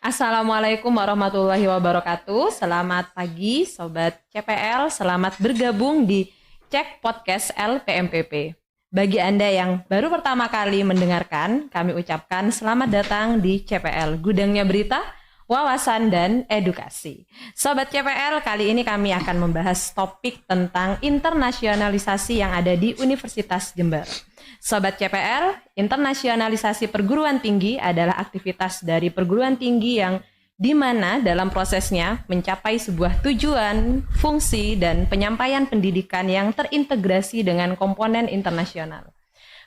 Assalamualaikum warahmatullahi wabarakatuh. Selamat pagi Sobat CPL, selamat bergabung di Cek Podcast LPMPP. Bagi Anda yang baru pertama kali mendengarkan, kami ucapkan selamat datang di CPL, gudangnya berita, wawasan, dan edukasi. Sobat CPL, kali ini kami akan membahas topik tentang internasionalisasi yang ada di Universitas Jember. Sobat CPL, internasionalisasi perguruan tinggi adalah aktivitas dari perguruan tinggi yang di mana dalam prosesnya mencapai sebuah tujuan, fungsi, dan penyampaian pendidikan yang terintegrasi dengan komponen internasional.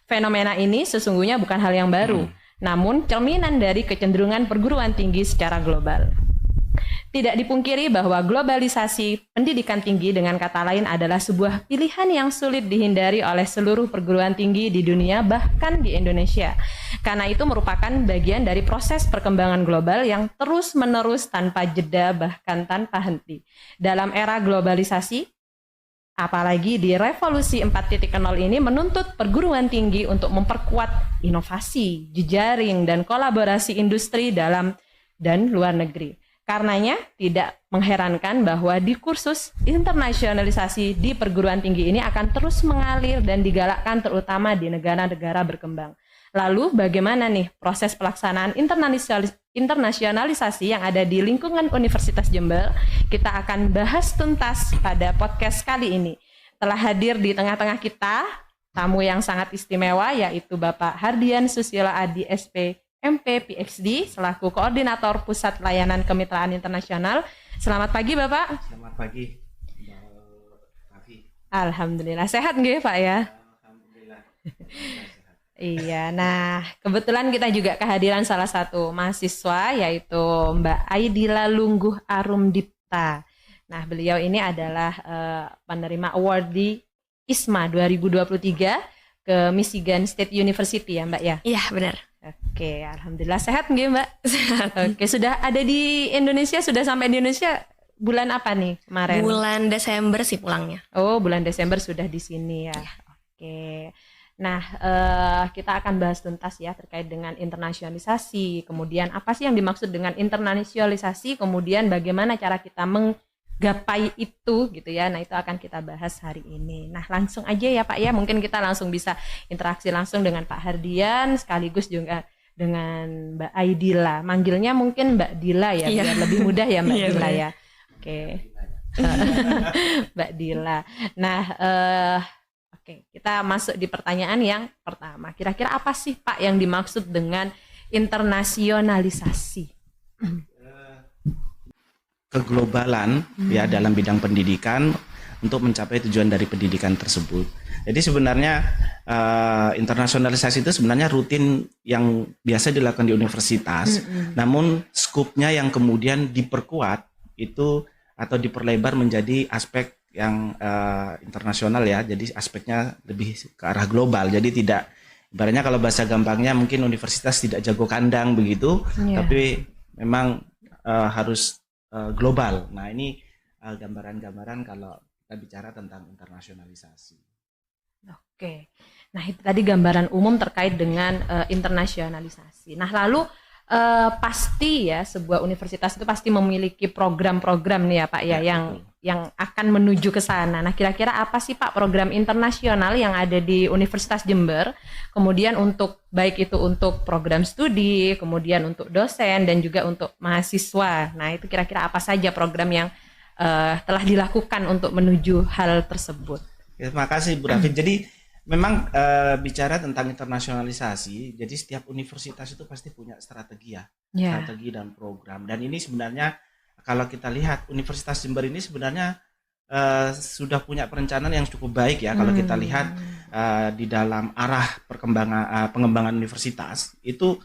Fenomena ini sesungguhnya bukan hal yang baru, namun cerminan dari kecenderungan perguruan tinggi secara global. Tidak dipungkiri bahwa globalisasi pendidikan tinggi dengan kata lain adalah sebuah pilihan yang sulit dihindari oleh seluruh perguruan tinggi di dunia, bahkan di Indonesia. Karena itu merupakan bagian dari proses perkembangan global yang terus-menerus tanpa jeda, bahkan tanpa henti. Dalam era globalisasi, apalagi di revolusi 4.0 ini menuntut perguruan tinggi untuk memperkuat inovasi, jejaring, dan kolaborasi industri dalam dan luar negeri. Karenanya tidak mengherankan bahwa di kursus internasionalisasi di perguruan tinggi ini akan terus mengalir dan digalakkan terutama di negara-negara berkembang. Lalu bagaimana nih proses pelaksanaan internasionalisasi yang ada di lingkungan Universitas Jember? Kita akan bahas tuntas pada podcast kali ini. Telah hadir di tengah-tengah kita tamu yang sangat istimewa, yaitu Bapak Hardian Susilo Adi SP MP PhD selaku Koordinator Pusat Layanan Kemitraan Internasional. Selamat pagi Bapak. Selamat pagi Mbak Raffi. Alhamdulillah sehat nggih Pak ya? Alhamdulillah. Iya, nah kebetulan kita juga kehadiran salah satu mahasiswa yaitu Mbak Aidila Lungguh Arumdipta. Nah beliau ini adalah penerima award di ISMA 2023 ke Michigan State University ya Mbak ya? Iya benar. Oke, alhamdulillah sehat nggih Mbak? Sehat. Oke, sudah ada di Indonesia, sudah sampai di Indonesia bulan apa nih kemarin? Bulan Desember sih pulangnya. Oh, bulan Desember sudah di sini ya. Oke. Nah, kita akan bahas tuntas ya terkait dengan internasionalisasi. Kemudian apa sih yang dimaksud dengan internasionalisasi? Kemudian bagaimana cara kita menggapai itu gitu ya. Nah, itu akan kita bahas hari ini. Nah, langsung aja ya Pak ya. Mungkin kita langsung bisa interaksi langsung dengan Pak Hardian sekaligus juga dengan Mbak Aidila. Manggilnya mungkin Mbak Dila ya, biar lebih mudah ya Mbak Dila ya. Oke. Mbak Dila. Nah, oke, kita masuk di pertanyaan yang pertama. Kira-kira apa sih Pak yang dimaksud dengan internasionalisasi? Keglobalan ya dalam bidang pendidikan untuk mencapai tujuan dari pendidikan tersebut. Jadi sebenarnya internasionalisasi itu sebenarnya rutin yang biasa dilakukan di universitas, namun skupnya yang kemudian diperkuat itu atau diperlebar menjadi aspek yang internasional ya. Jadi aspeknya lebih ke arah global. Jadi tidak, ibaratnya kalau bahasa gampangnya mungkin universitas tidak jago kandang begitu, tapi memang harus global. Nah ini gambaran-gambaran kalau kita bicara tentang internasionalisasi. Oke, nah itu tadi gambaran umum terkait dengan internasionalisasi. Nah lalu pasti ya sebuah universitas itu pasti memiliki program-program nih ya Pak ya, yang akan menuju ke sana. Nah kira-kira apa sih Pak program internasional yang ada di Universitas Jember? Kemudian untuk baik itu untuk program studi, kemudian untuk dosen dan juga untuk mahasiswa. Nah itu kira-kira apa saja program yang telah dilakukan untuk menuju hal tersebut? Ya, terima kasih Bu Raffi. Jadi memang bicara tentang internasionalisasi, jadi setiap universitas itu pasti punya strategi ya, strategi dan program. Dan ini sebenarnya kalau kita lihat Universitas Jember ini sebenarnya sudah punya perencanaan yang cukup baik ya. Kalau kita lihat di dalam arah pengembangan universitas itu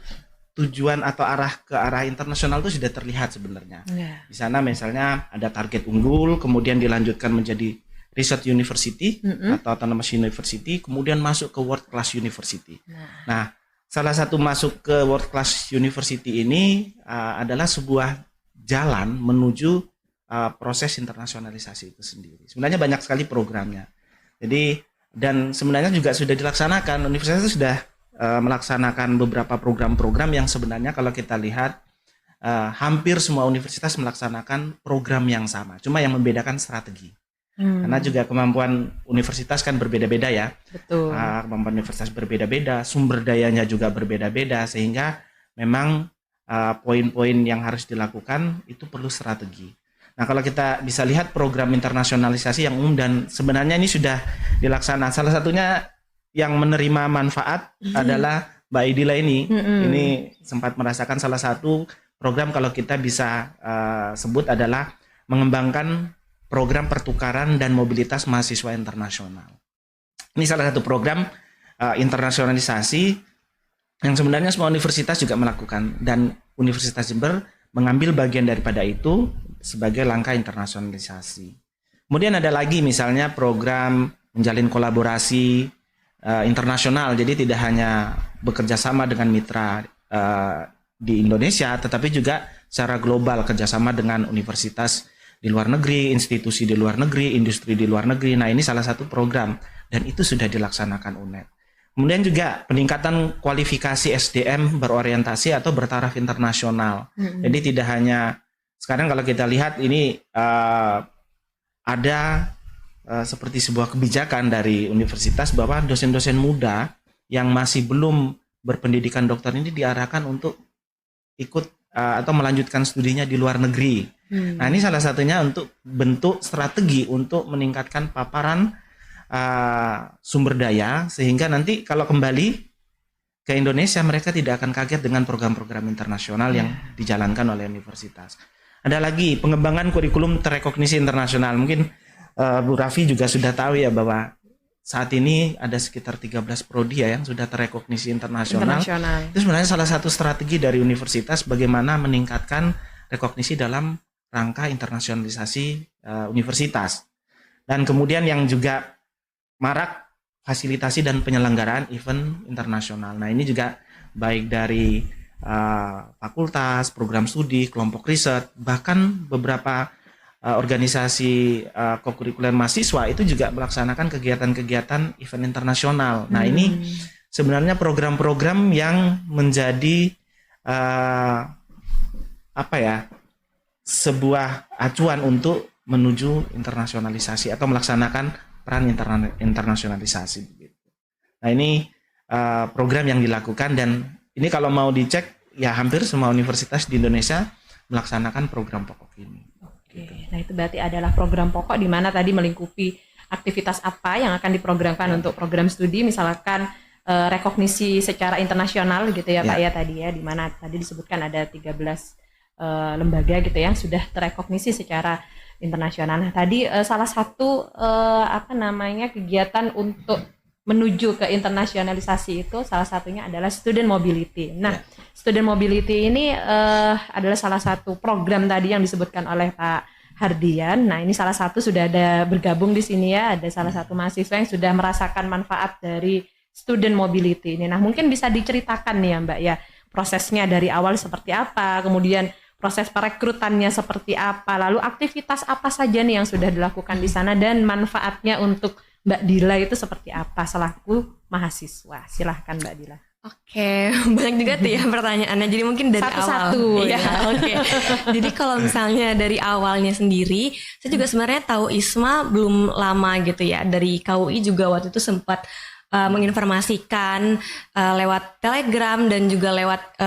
tujuan atau ke arah internasional itu sudah terlihat sebenarnya. Di sana misalnya ada target unggul, kemudian dilanjutkan menjadi Research University atau Autonomous University, kemudian masuk ke World Class University. Nah, salah satu masuk ke World Class University ini adalah sebuah jalan menuju proses internasionalisasi itu sendiri. Sebenarnya banyak sekali programnya. Jadi dan sebenarnya juga sudah dilaksanakan. Universitas itu sudah melaksanakan beberapa program-program yang sebenarnya kalau kita lihat hampir semua universitas melaksanakan program yang sama, cuma yang membedakan strategi. Karena juga kemampuan universitas kan berbeda-beda ya. Betul. Kemampuan universitas berbeda-beda, sumber dayanya juga berbeda-beda, sehingga memang poin-poin yang harus dilakukan itu perlu strategi. Nah, kalau kita bisa lihat program internasionalisasi yang umum dan sebenarnya ini sudah dilaksanakan. Salah satunya yang menerima manfaat adalah Mbak Idila ini. Ini sempat merasakan salah satu program kalau kita bisa sebut adalah mengembangkan program pertukaran dan mobilitas mahasiswa internasional. Ini salah satu program internasionalisasi yang sebenarnya semua universitas juga melakukan, dan Universitas Jember mengambil bagian daripada itu sebagai langkah internasionalisasi. Kemudian ada lagi misalnya program menjalin kolaborasi internasional, jadi tidak hanya bekerja sama dengan mitra di Indonesia, tetapi juga secara global kerjasama dengan universitas di luar negeri, institusi di luar negeri, industri di luar negeri. Nah, ini salah satu program dan itu sudah dilaksanakan UNED. Kemudian juga peningkatan kualifikasi SDM berorientasi atau bertaraf internasional. Jadi tidak hanya sekarang kalau kita lihat ini ada seperti sebuah kebijakan dari universitas bahwa dosen-dosen muda yang masih belum berpendidikan dokter ini diarahkan untuk ikut atau melanjutkan studinya di luar negeri. Nah, ini salah satunya untuk bentuk strategi untuk meningkatkan paparan sumber daya, sehingga nanti kalau kembali ke Indonesia mereka tidak akan kaget dengan program-program internasional yang dijalankan oleh universitas. Ada lagi pengembangan kurikulum terrekognisi internasional. Mungkin Bu Raffi juga sudah tahu ya bahwa saat ini ada sekitar 13 prodi ya yang sudah terrekognisi internasional. Itu sebenarnya salah satu strategi dari universitas bagaimana meningkatkan rekognisi dalam rangka internasionalisasi universitas. Dan kemudian yang juga marak fasilitasi dan penyelenggaraan event internasional. Nah, ini juga baik dari fakultas, program studi, kelompok riset, bahkan beberapa organisasi kokurikuler mahasiswa itu juga melaksanakan kegiatan-kegiatan event internasional. Nah, ini sebenarnya program-program yang menjadi sebuah acuan untuk menuju internasionalisasi atau melaksanakan peran internasionalisasi. Nah, ini program yang dilakukan, dan ini kalau mau dicek ya hampir semua universitas di Indonesia melaksanakan program pokok ini. Oke, nah itu berarti adalah program pokok di mana tadi melingkupi aktivitas apa yang akan diprogramkan untuk program studi, misalkan rekognisi secara internasional gitu ya Pak ya tadi ya, di mana tadi disebutkan ada 13 lembaga gitu yang sudah terrekognisi secara internasional. Nah, tadi salah satu kegiatan untuk menuju ke internasionalisasi itu salah satunya adalah student mobility. Nah, student mobility ini adalah salah satu program tadi yang disebutkan oleh Pak Hardian. Nah, ini salah satu sudah ada bergabung di sini ya, ada salah satu mahasiswa yang sudah merasakan manfaat dari student mobility ini. Nah, mungkin bisa diceritakan nih ya Mbak ya, prosesnya dari awal seperti apa, kemudian proses perekrutannya seperti apa, lalu aktivitas apa saja nih yang sudah dilakukan di sana, dan manfaatnya untuk Mbak Dila itu seperti apa selaku mahasiswa. Silahkan Mbak Dila. Oke, banyak juga tuh ya pertanyaannya. Jadi mungkin dari satu-satu awal. Ya, oke. Jadi kalau misalnya dari awalnya sendiri, saya juga sebenarnya tahu ISMA belum lama gitu ya. Dari KUI juga waktu itu sempat menginformasikan lewat Telegram dan juga lewat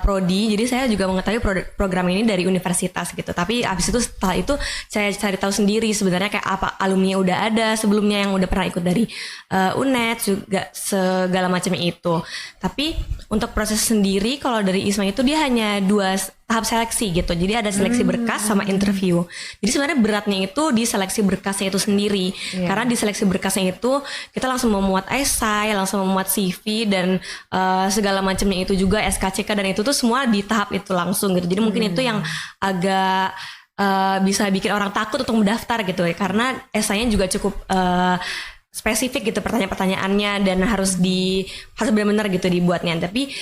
prodi. Jadi saya juga mengetahui program ini dari universitas gitu. Tapi abis itu setelah itu saya cari tahu sendiri sebenarnya kayak apa alumni udah ada sebelumnya yang udah pernah ikut dari UNED juga segala macam itu. Tapi untuk proses sendiri kalau dari ISMA itu dia hanya 2 tahap seleksi gitu. Jadi ada seleksi berkas sama interview. Jadi sebenarnya beratnya itu di seleksi berkasnya itu sendiri. Karena di seleksi berkasnya itu kita langsung memuat esai, langsung memuat CV dan segala macamnya itu juga SKCK, dan itu tuh semua di tahap itu langsung gitu. Jadi mungkin itu yang agak bisa bikin orang takut untuk mendaftar gitu ya. Karena esainya juga cukup spesifik gitu pertanyaan-pertanyaannya, dan harus benar-benar gitu dibuatnya. Tapi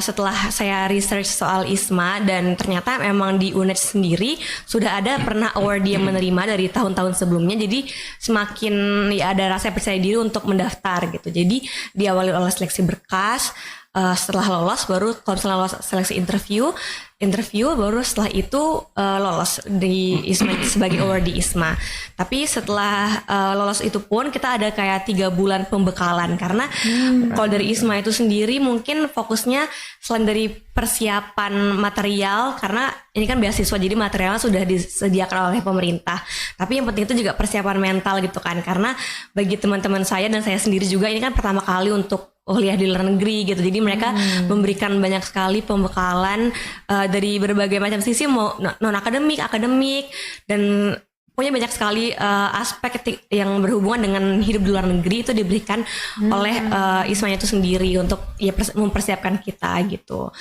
setelah saya research soal ISMA, dan ternyata memang di UNED sendiri sudah ada pernah award yang menerima dari tahun-tahun sebelumnya. Jadi semakin ya ada rasa percaya diri untuk mendaftar gitu. Jadi diawali oleh seleksi berkas, setelah lolos baru kalau misalnya lolos seleksi interview baru setelah itu lolos di ISMA sebagai award di ISMA. Tapi setelah lolos itu pun kita ada kayak 3 bulan pembekalan karena kalau dari ISMA itu sendiri mungkin fokusnya selain dari persiapan material, karena ini kan beasiswa jadi materialnya sudah disediakan oleh pemerintah. Tapi yang penting itu juga persiapan mental gitu kan, karena bagi teman-teman saya dan saya sendiri juga ini kan pertama kali untuk kuliah di luar negeri gitu. Jadi mereka memberikan banyak sekali pembekalan dari berbagai macam sisi, mau non akademik dan punya banyak sekali aspek yang berhubungan dengan hidup di luar negeri itu diberikan oleh ISMA itu sendiri untuk ya mempersiapkan kita gitu.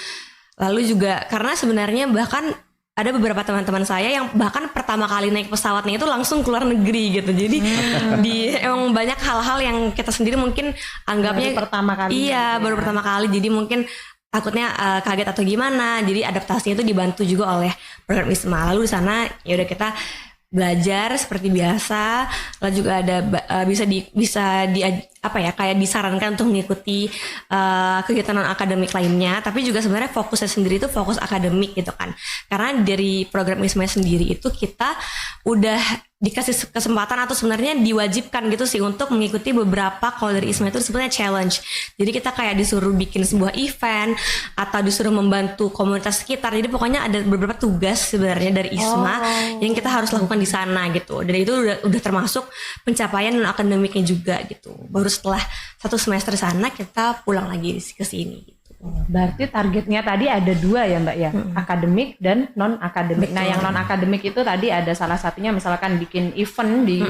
Lalu juga karena sebenarnya bahkan ada beberapa teman-teman saya yang bahkan pertama kali naik pesawatnya itu langsung ke luar negeri gitu. Jadi emang banyak hal-hal yang kita sendiri mungkin anggapnya baru pertama kali. Iya, baru pertama kali. Jadi mungkin takutnya kaget atau gimana. Jadi adaptasinya itu dibantu juga oleh program ISMA. Lalu di sana ya udah kita belajar seperti biasa. Lalu juga ada kayak disarankan untuk mengikuti kegiatan non akademik lainnya, tapi juga sebenarnya fokusnya sendiri itu fokus akademik gitu kan. Karena dari program ISMA sendiri itu kita udah dikasih kesempatan atau sebenarnya diwajibkan gitu sih untuk mengikuti beberapa, kalau dari ISMA itu sebetulnya challenge. Jadi kita kayak disuruh bikin sebuah event atau disuruh membantu komunitas sekitar. Jadi pokoknya ada beberapa tugas sebenarnya dari ISMA yang kita harus lakukan di sana gitu. Dan itu udah termasuk pencapaian non akademiknya juga gitu. Baru setelah 1 semester sana kita pulang lagi ke sini gitu. Berarti targetnya tadi ada 2 ya Mbak ya, akademik dan non akademik. Nah yang non akademik itu tadi ada salah satunya misalkan bikin event di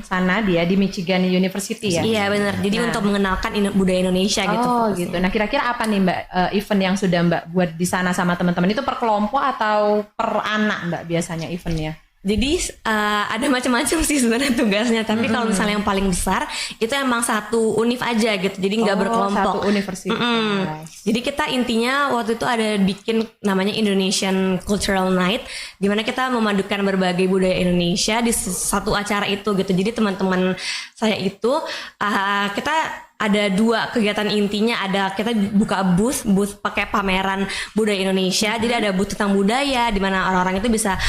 sana dia di Michigan University ya. Iya benar. Jadi untuk mengenalkan budaya Indonesia gitu. Oh gitu. Nah kira-kira apa nih Mbak event yang sudah Mbak buat di sana sama teman-teman, itu per kelompok atau per anak Mbak biasanya eventnya? Jadi ada macam-macam sih sebenarnya tugasnya. Tapi kalau misalnya yang paling besar itu emang satu univ aja gitu. Jadi nggak berkelompok. Satu universitas. Jadi kita intinya waktu itu ada bikin namanya Indonesian Cultural Night, di mana kita memadukan berbagai budaya Indonesia di satu acara itu gitu. Jadi teman-teman saya itu kita ada 2 kegiatan intinya. Ada kita buka booth pakai pameran budaya Indonesia. Jadi ada booth tentang budaya di mana orang-orang itu bisa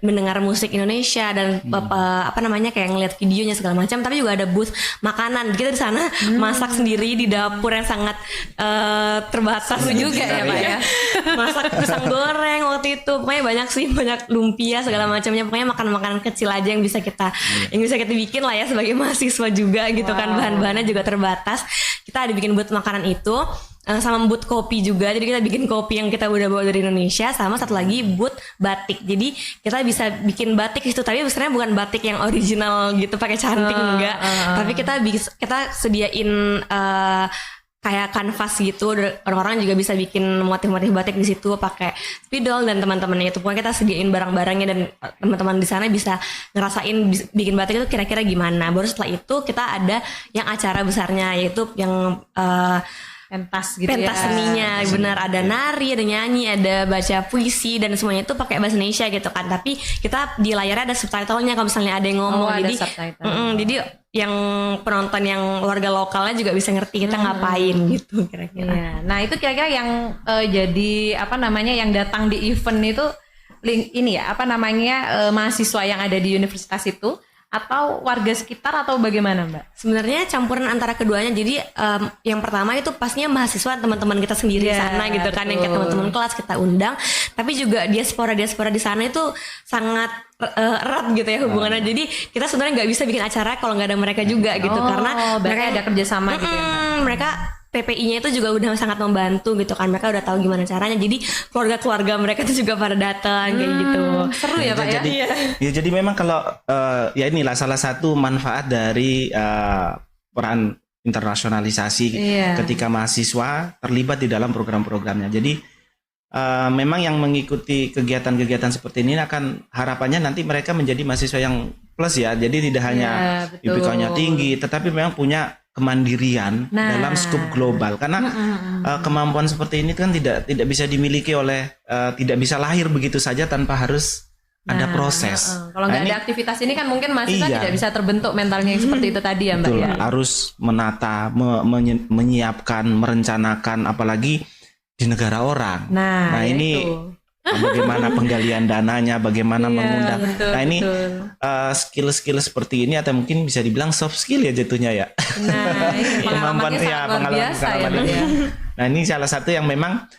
mendengar musik Indonesia dan kayak ngeliat videonya segala macam. Tapi juga ada booth makanan. Kita di sana masak sendiri di dapur yang sangat terbatas juga ya Pak ya. Masak pisang goreng waktu itu. Pokoknya banyak lumpia segala macamnya. Pokoknya makanan-makanan kecil aja yang bisa kita bikin lah ya sebagai mahasiswa juga gitu kan. Bahan-bahannya juga terbatas. Kita ada bikin booth makanan itu sama booth kopi juga. Jadi kita bikin kopi yang kita udah bawa dari Indonesia, sama satu lagi booth batik. Jadi kita bisa bikin batik itu, tapi sebenarnya bukan batik yang original gitu pakai cantik enggak. Tapi kita sediain kayak kanvas gitu, orang-orang juga bisa bikin motif-motif batik di situ pakai spidol dan teman-temannya itu. Pokoknya kita sediain barang-barangnya dan teman-teman di sana bisa ngerasain bikin batik itu kira-kira gimana. Baru setelah itu kita ada yang acara besarnya, yaitu yang pentas gitu pentas seninya. Benar, ada nari, ada nyanyi, ada baca puisi dan semuanya itu pakai bahasa Indonesia gitu kan. Tapi kita di layarnya ada subtitlenya kalau misalnya ada yang ngomong. Jadi yang penonton yang warga lokalnya juga bisa ngerti kita ngapain gitu kira-kira. Iya. Nah itu kira-kira yang jadi yang datang di event itu mahasiswa yang ada di universitas itu atau warga sekitar atau bagaimana Mbak? Sebenarnya campuran antara keduanya. Jadi yang pertama itu pastinya mahasiswa, teman-teman kita sendiri di sana gitu kan, yang kayak teman-teman kelas kita undang. Tapi juga diaspora di sana itu sangat erat gitu ya hubungannya. Jadi kita sebenarnya nggak bisa bikin acara kalau nggak ada mereka juga gitu, karena mereka ada kerjasama gitu ya Mbak? Mereka PPI-nya itu juga udah sangat membantu gitu kan. Mereka udah tahu gimana caranya. Jadi keluarga-keluarga mereka itu juga pada datang kayak gitu. Seru ya Pak ya? Jadi memang kalau ya inilah salah satu manfaat dari peran internasionalisasi ketika mahasiswa terlibat di dalam program-programnya. Jadi memang yang mengikuti kegiatan-kegiatan seperti ini akan harapannya nanti mereka menjadi mahasiswa yang plus ya. Jadi tidak hanya IPK-nya tinggi, tetapi memang punya kemandirian dalam skup global. Karena kemampuan seperti ini kan tidak bisa dimiliki oleh tidak bisa lahir begitu saja tanpa harus ada proses. Kalau nggak ada aktivitas ini kan mungkin mahasiswa tidak bisa terbentuk mentalnya yang seperti itu tadi ya Mbak. Betul, ya. harus menata, menyiapkan, merencanakan, apalagi di negara orang. Nah ya ini itu. Bagaimana penggalian dananya, bagaimana mengundang. Betul, nah ini skill-skill seperti ini atau mungkin bisa dibilang soft skill ya jatuhnya ya. Nah ini pengalaman biasa ya. Nah ini salah satu yang memang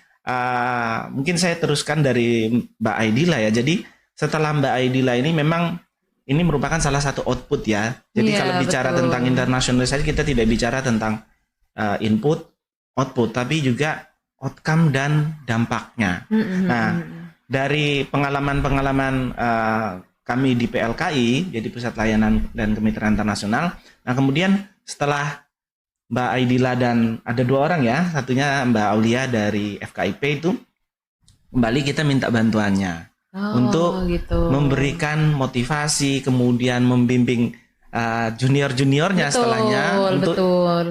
mungkin saya teruskan dari Mbak Aidila ya. Jadi setelah Mbak Aidila ini memang ini merupakan salah satu output ya. Jadi kalau bicara tentang internasionalisasi kita tidak bicara tentang input, output, tapi juga outcome dan dampaknya. Nah, dari pengalaman-pengalaman kami di PLKI, jadi Pusat Layanan dan Kemitraan Internasional. Nah, kemudian setelah Mbak Aidila dan ada 2 orang ya, satunya Mbak Aulia dari FKIP itu, kembali kita minta bantuannya untuk memberikan motivasi, kemudian membimbing junior-juniornya setelahnya untuk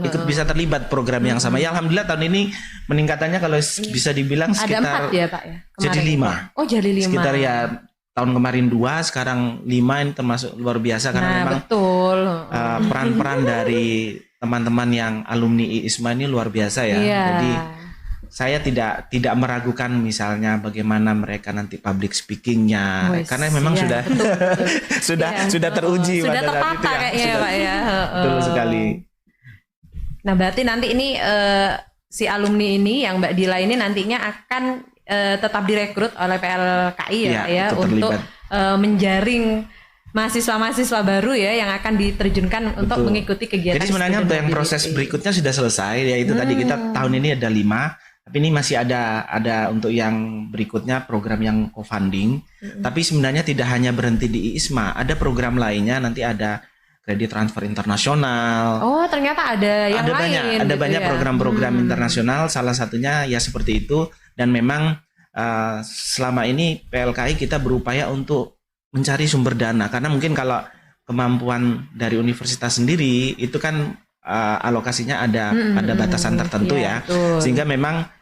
ikut bisa terlibat program yang sama. Ya alhamdulillah tahun ini peningkatannya kalau bisa dibilang sekitar ada 4 ya Pak ya. Jadi 5. Oh jadi 5. Sekitar ya tahun kemarin 2, sekarang 5, ini termasuk luar biasa karena memang peran-peran dari teman-teman yang alumni IISMA ini luar biasa ya. Jadi saya tidak meragukan misalnya bagaimana mereka nanti public speakingnya, karena memang sudah sudah teruji sudah pada saat itu ya. Kayaknya ya Pak ya. Betul sekali. Nah berarti nanti ini si alumni ini yang Mbak Dila ini nantinya akan tetap direkrut oleh PLKI ya untuk menjaring mahasiswa-mahasiswa baru ya yang akan diterjunkan untuk mengikuti kegiatan. Jadi sebenarnya untuk yang proses berikutnya sudah selesai, yaitu tadi kita tahun ini ada 5. Tapi ini masih ada untuk yang berikutnya program yang co-funding. Tapi sebenarnya tidak hanya berhenti di IISMA, ada program lainnya, nanti ada kredit transfer internasional. Oh, ternyata ada yang lain. Ada banyak program-program internasional, salah satunya ya seperti itu. Dan memang selama ini PLKI kita berupaya untuk mencari sumber dana, karena mungkin kalau kemampuan dari universitas sendiri itu kan alokasinya ada batasan tertentu ya. Sehingga memang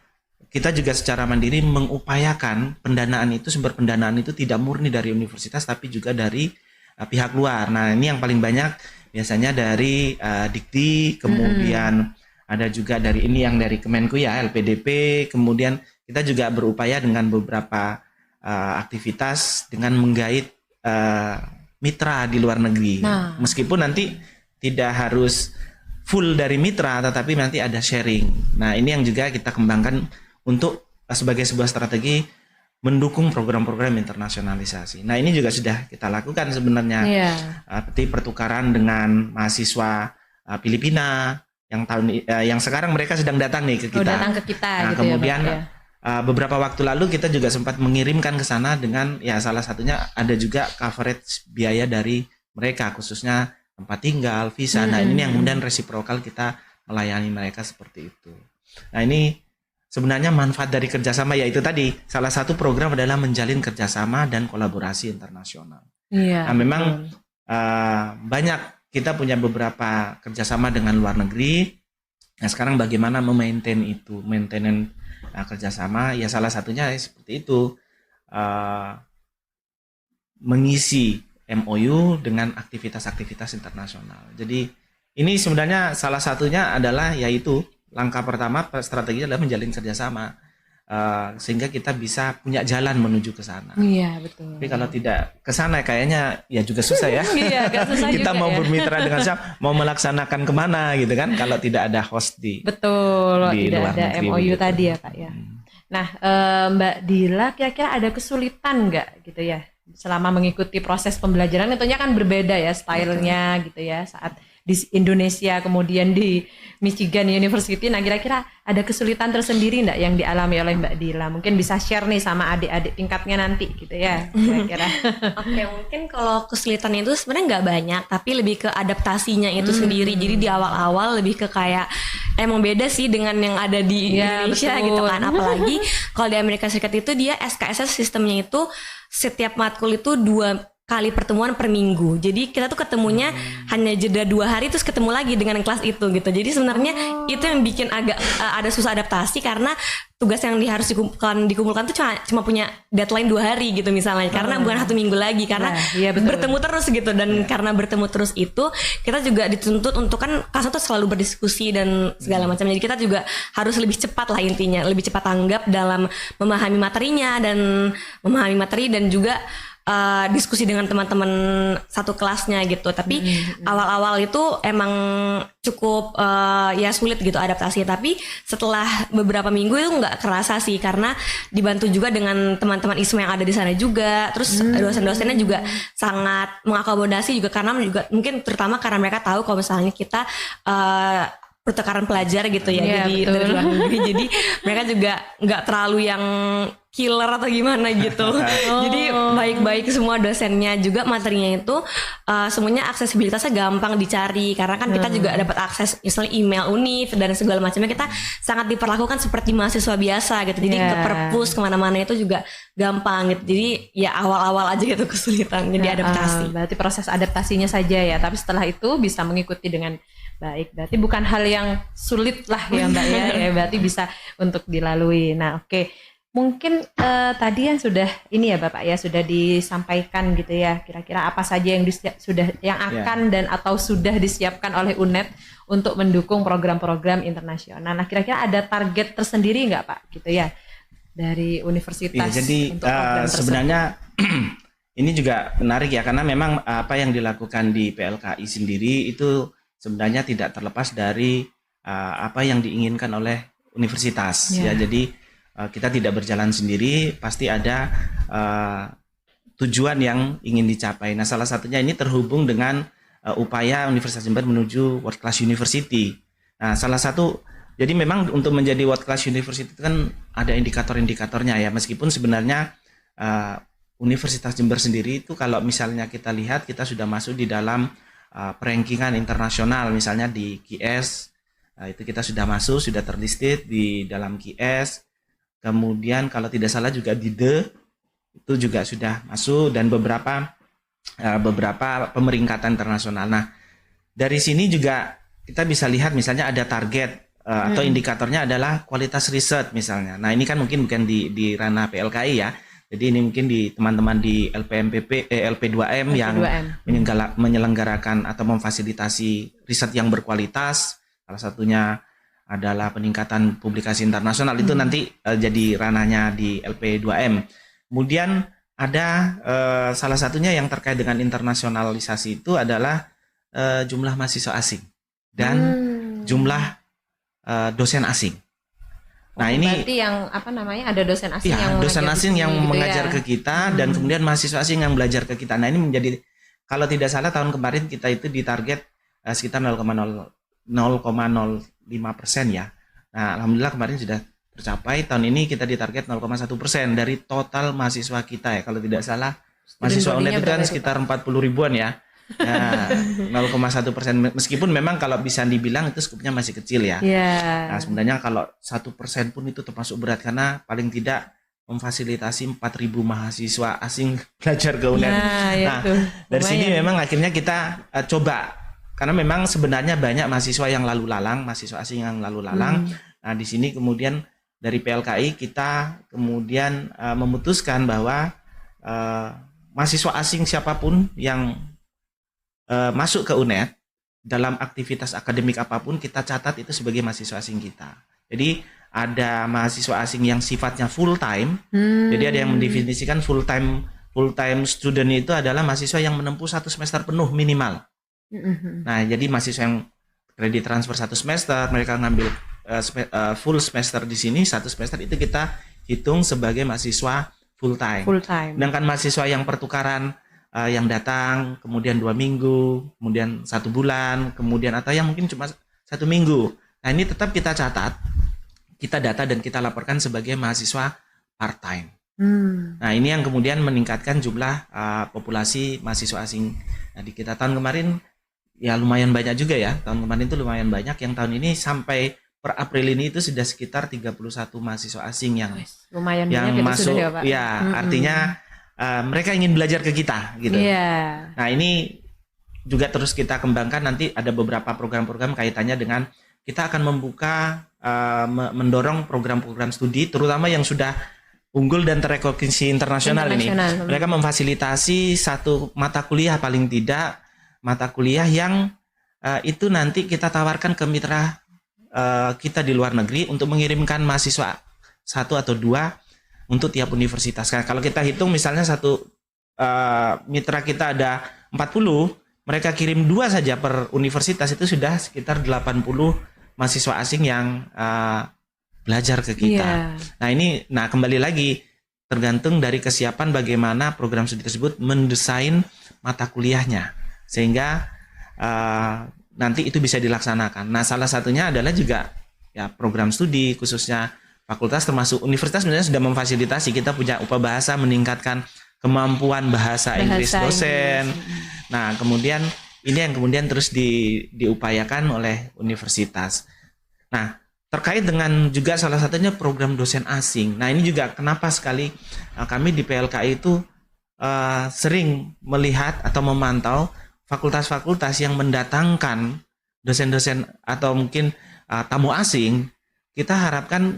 kita juga secara mandiri mengupayakan sumber pendanaan itu tidak murni dari universitas tapi juga dari pihak luar. Nah, ini yang paling banyak biasanya dari Dikti, kemudian ada juga dari Kemenku ya, LPDP, kemudian kita juga berupaya dengan beberapa aktivitas dengan menggait mitra di luar negeri. Meskipun nanti tidak harus full dari mitra, tetapi nanti ada sharing. Nah, ini yang juga kita kembangkan untuk sebagai sebuah strategi mendukung program-program internasionalisasi. Nah, ini juga sudah kita lakukan sebenarnya. Seperti pertukaran dengan mahasiswa Filipina yang sekarang mereka sedang datang nih ke kita. Datang ke kita. Nah, gitu kemudian ya, beberapa waktu lalu kita juga sempat mengirimkan ke sana dengan ya salah satunya ada juga coverage biaya dari mereka, khususnya tempat tinggal, visa. Nah, ini yang kemudian resiprokal kita melayani mereka seperti itu. Nah, ini sebenarnya manfaat dari kerjasama, yaitu tadi salah satu program adalah menjalin kerjasama dan kolaborasi internasional. Nah, memang banyak kita punya beberapa kerjasama dengan luar negeri. Nah, sekarang bagaimana memaintain itu, maintenance kerjasama? Ya salah satunya seperti itu, mengisi MOU dengan aktivitas-aktivitas internasional. Jadi ini sebenarnya salah satunya adalah yaitu langkah pertama strategi adalah menjalin kerjasama sehingga kita bisa punya jalan menuju ke sana. Iya betul. Tapi kalau tidak ke sana kayaknya ya juga susah ya. Iya, agak susah kita juga mau ya. Bermitra dengan siapa, mau melaksanakan kemana gitu kan? Kalau tidak ada host di tidak luar ada negeri, MOU begitu. tadi ya Pak ya. Nah Mbak Dila kira-kira ada kesulitan nggak gitu ya selama mengikuti proses pembelajaran? Tentunya kan berbeda ya stylenya gitu ya saat di Indonesia kemudian di Michigan University. Nah kira-kira ada kesulitan tersendiri enggak yang dialami oleh Mbak Dila? Mungkin bisa share nih sama adik-adik tingkatnya nanti gitu ya kira-kira. Oke, mungkin kalau kesulitan itu sebenarnya nggak banyak, tapi lebih ke adaptasinya itu sendiri. Jadi di awal-awal lebih ke kayak emang beda sih dengan yang ada di Indonesia betul. gitu kan. Apalagi kalau di Amerika Serikat itu dia SKSS sistemnya itu setiap matkul itu 2 kali pertemuan per minggu. Jadi kita tuh ketemunya hanya jeda 2 hari terus ketemu lagi dengan kelas itu gitu. Jadi sebenarnya itu yang bikin agak ada susah adaptasi karena tugas yang harus dikumpulkan tuh cuma punya deadline 2 hari gitu misalnya, karena bukan 1 minggu lagi, karena bertemu terus gitu, dan karena bertemu terus itu kita juga dituntut untuk, kan kelas tuh selalu berdiskusi dan segala macam, jadi kita juga harus lebih cepat lah, intinya lebih cepat tanggap dalam memahami materinya dan juga diskusi dengan teman-teman satu kelasnya gitu. Tapi awal-awal itu emang cukup ya sulit gitu adaptasi, tapi setelah beberapa minggu itu nggak kerasa sih, karena dibantu juga dengan teman-teman ISMA yang ada di sana juga. Terus dosen-dosennya juga sangat mengakomodasi juga, karena juga mungkin terutama karena mereka tahu kalau misalnya kita pertukaran pelajar gitu ya, jadi dari luar negeri, jadi mereka juga nggak terlalu yang killer atau gimana gitu. Jadi baik-baik semua dosennya, juga materinya itu semuanya aksesibilitasnya gampang dicari, karena kan kita juga dapat akses misalnya email univ dan segala macamnya, kita sangat diperlakukan seperti mahasiswa biasa gitu. Jadi ke perpus kemana-mana itu juga gampang gitu. Jadi ya awal-awal aja gitu kesulitan jadi adaptasi. Berarti proses adaptasinya saja ya, tapi setelah itu bisa mengikuti dengan baik. Berarti bukan hal yang sulit lah ya Mbak ya, berarti bisa untuk dilalui. Nah oke. Mungkin tadi yang sudah ini ya Bapak ya, sudah disampaikan gitu ya, kira-kira apa saja yang akan dan atau sudah disiapkan oleh UNED untuk mendukung program-program internasional. Nah kira-kira ada target tersendiri nggak Pak gitu ya dari universitas? Ya, jadi untuk program sebenarnya ini juga menarik ya, karena memang apa yang dilakukan di PLKI sendiri itu sebenarnya tidak terlepas dari apa yang diinginkan oleh universitas ya. Jadi kita tidak berjalan sendiri, pasti ada tujuan yang ingin dicapai. Nah, salah satunya ini terhubung dengan upaya Universitas Jember menuju World Class University. Nah, salah satu, jadi memang untuk menjadi World Class University itu kan ada indikator-indikatornya ya, meskipun sebenarnya Universitas Jember sendiri itu kalau misalnya kita lihat, kita sudah masuk di dalam perankingan internasional, misalnya di QS, itu kita sudah masuk, sudah terlisted di dalam QS. Kemudian kalau tidak salah juga di itu juga sudah masuk, dan beberapa pemeringkatan internasional. Nah, dari sini juga kita bisa lihat misalnya ada target atau indikatornya adalah kualitas riset misalnya. Nah, ini kan mungkin bukan di ranah PLKI ya. Jadi ini mungkin di teman-teman di LP2M yang menyelenggarakan atau memfasilitasi riset yang berkualitas. Salah satunya adalah peningkatan publikasi internasional, itu nanti jadi ranahnya di LP2M. Kemudian ada salah satunya yang terkait dengan internasionalisasi itu adalah jumlah mahasiswa asing dan jumlah dosen asing. Nah, ini berarti yang apa namanya, ada dosen asing yang dosen asing yang gitu mengajar ke kita, dan kemudian mahasiswa asing yang belajar ke kita. Nah, ini menjadi, kalau tidak salah tahun kemarin kita itu ditarget sekitar 0,05% ya. Nah, alhamdulillah kemarin sudah tercapai. Tahun ini kita ditarget 0,1% dari total mahasiswa kita ya. Kalau tidak salah mahasiswa UNED itu kan sekitar 40 ribuan ya. Nah, 0,1%, meskipun memang kalau bisa dibilang itu skupnya masih kecil ya. Nah, sebenarnya kalau 1% pun itu termasuk berat, karena paling tidak memfasilitasi 4.000 mahasiswa asing belajar ke UNED. Nah, dari sini memang akhirnya kita coba, karena memang sebenarnya banyak mahasiswa yang lalu lalang, mahasiswa asing yang lalu lalang. Nah, di sini kemudian dari PLKI kita kemudian memutuskan bahwa mahasiswa asing siapapun yang masuk ke UNED dalam aktivitas akademik apapun, kita catat itu sebagai mahasiswa asing kita. Jadi ada mahasiswa asing yang sifatnya full time. Jadi ada yang mendefinisikan full time student itu adalah mahasiswa yang menempuh 1 semester penuh minimal. Nah, jadi mahasiswa yang kredit transfer 1 semester, mereka ngambil full semester di sini 1 semester, itu kita hitung sebagai mahasiswa full time. Sedangkan mahasiswa yang pertukaran yang datang kemudian 2 minggu, kemudian 1 bulan, kemudian atau yang mungkin cuma 1 minggu. Nah, ini tetap kita catat, kita data dan kita laporkan sebagai mahasiswa part time. Nah, ini yang kemudian meningkatkan jumlah populasi mahasiswa asing. Nah, di kita tahun kemarin ya lumayan banyak juga ya. Tahun kemarin itu lumayan banyak, yang tahun ini sampai per April ini itu sudah sekitar 31 mahasiswa asing yang lumayan yang masuk ya, Pak. Ya, artinya mereka ingin belajar ke kita gitu. Nah, ini juga terus kita kembangkan, nanti ada beberapa program-program kaitannya dengan kita akan membuka mendorong program-program studi terutama yang sudah unggul dan terrekognisi internasional ini. Mereka memfasilitasi satu mata kuliah paling tidak, mata kuliah yang itu nanti kita tawarkan ke mitra kita di luar negeri untuk mengirimkan mahasiswa 1 atau 2 untuk tiap universitas. Nah, kalau kita hitung misalnya satu mitra kita ada 40, mereka kirim 2 saja per universitas, itu sudah sekitar 80 mahasiswa asing yang belajar ke kita. Nah kembali lagi tergantung dari kesiapan bagaimana program studi tersebut mendesain mata kuliahnya sehingga nanti itu bisa dilaksanakan. Nah salah satunya adalah juga ya program studi khususnya fakultas termasuk universitas sebenarnya sudah memfasilitasi, kita punya upah bahasa meningkatkan kemampuan bahasa Inggris dosen. Nah kemudian ini yang kemudian terus diupayakan oleh universitas. Nah, terkait dengan juga salah satunya program dosen asing. Nah, ini juga kenapa sekali kami di PLKI itu sering melihat atau memantau fakultas-fakultas yang mendatangkan dosen-dosen atau mungkin tamu asing. Kita harapkan